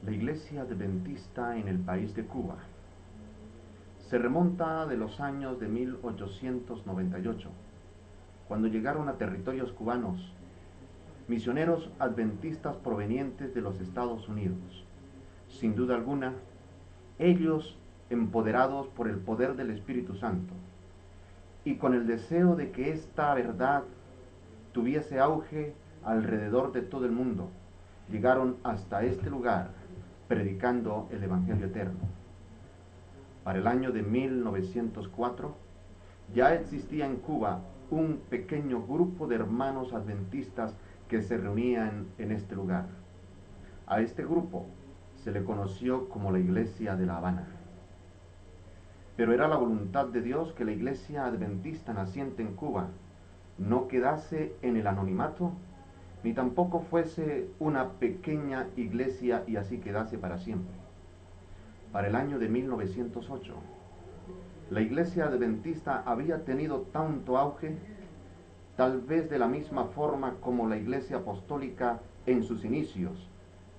La Iglesia Adventista en el país de Cuba se remonta de los años de 1898, cuando llegaron a territorios cubanos misioneros adventistas provenientes de los Estados Unidos. Sin duda alguna, ellos empoderados por el poder del Espíritu Santo y con el deseo de que esta verdad tuviese auge alrededor de todo el mundo, llegaron hasta este lugar predicando el Evangelio eterno. Para el año de 1904 ya existía en Cuba un pequeño grupo de hermanos adventistas que se reunían en este lugar. A este grupo se le conoció como la Iglesia de La Habana. Pero era la voluntad de Dios que la Iglesia Adventista naciente en Cuba no quedase en el anonimato, ni tampoco fuese una pequeña iglesia y así quedase para siempre. Para el año de 1908, la Iglesia Adventista había tenido tanto auge, tal vez de la misma forma como la Iglesia Apostólica en sus inicios,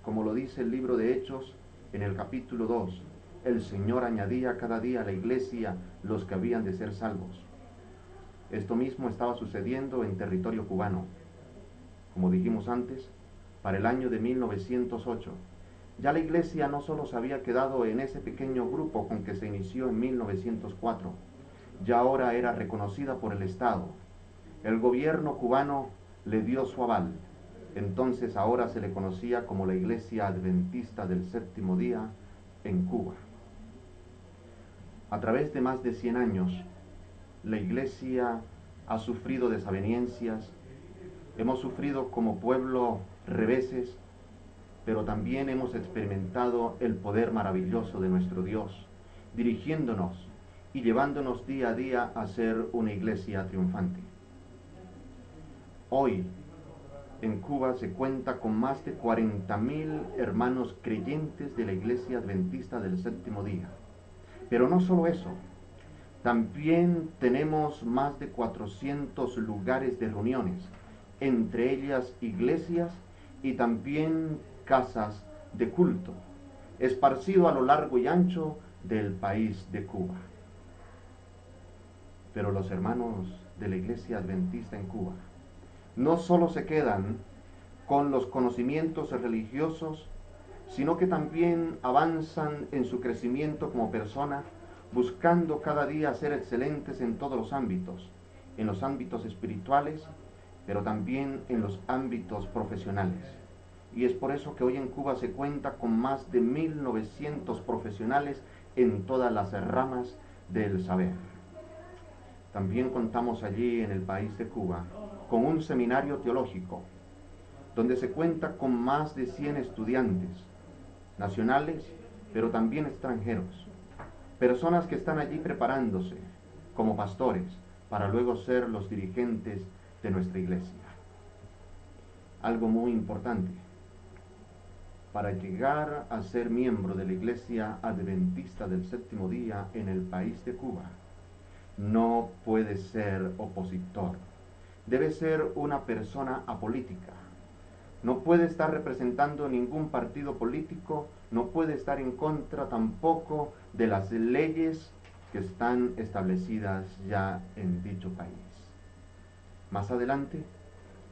como lo dice el libro de Hechos en el capítulo 2, el Señor añadía cada día a la Iglesia los que habían de ser salvos. Esto mismo estaba sucediendo en territorio cubano. Como dijimos antes, para el año de 1908, ya la Iglesia no solo se había quedado en ese pequeño grupo con que se inició en 1904, ya ahora era reconocida por el Estado. El gobierno cubano le dio su aval. Entonces ahora se le conocía como la Iglesia Adventista del Séptimo Día en Cuba. A través de más de 100 años, la Iglesia ha sufrido desavenencias, hemos sufrido como pueblo reveses, pero también hemos experimentado el poder maravilloso de nuestro Dios, dirigiéndonos y llevándonos día a día a ser una iglesia triunfante. Hoy, en Cuba se cuenta con más de 40,000 hermanos creyentes de la Iglesia Adventista del Séptimo Día. Pero no solo eso, también tenemos más de 400 lugares de reuniones, entre ellas iglesias y también casas de culto, esparcido a lo largo y ancho del país de Cuba. Pero los hermanos de la Iglesia Adventista en Cuba no solo se quedan con los conocimientos religiosos, sino que también avanzan en su crecimiento como persona, buscando cada día ser excelentes en todos los ámbitos, en los ámbitos espirituales, pero también en los ámbitos profesionales. Y es por eso que hoy en Cuba se cuenta con más de 1,900 profesionales en todas las ramas del saber. También contamos allí en el país de Cuba con un seminario teológico, donde se cuenta con más de 100 estudiantes, nacionales, pero también extranjeros, personas que están allí preparándose como pastores para luego ser los dirigentes de nuestra iglesia. Algo muy importante, para llegar a ser miembro de la Iglesia Adventista del Séptimo Día en el país de Cuba, no puede ser opositor, debe ser una persona apolítica. No puede estar representando ningún partido político, no puede estar en contra tampoco de las leyes que están establecidas ya en dicho país. Más adelante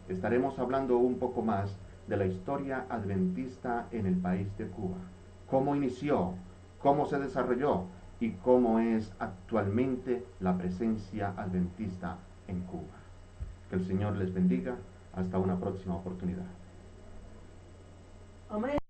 estaremos hablando un poco más de la historia adventista en el país de Cuba, cómo inició, cómo se desarrolló y cómo es actualmente la presencia adventista en Cuba. Que el Señor les bendiga. Hasta una próxima oportunidad. Amén.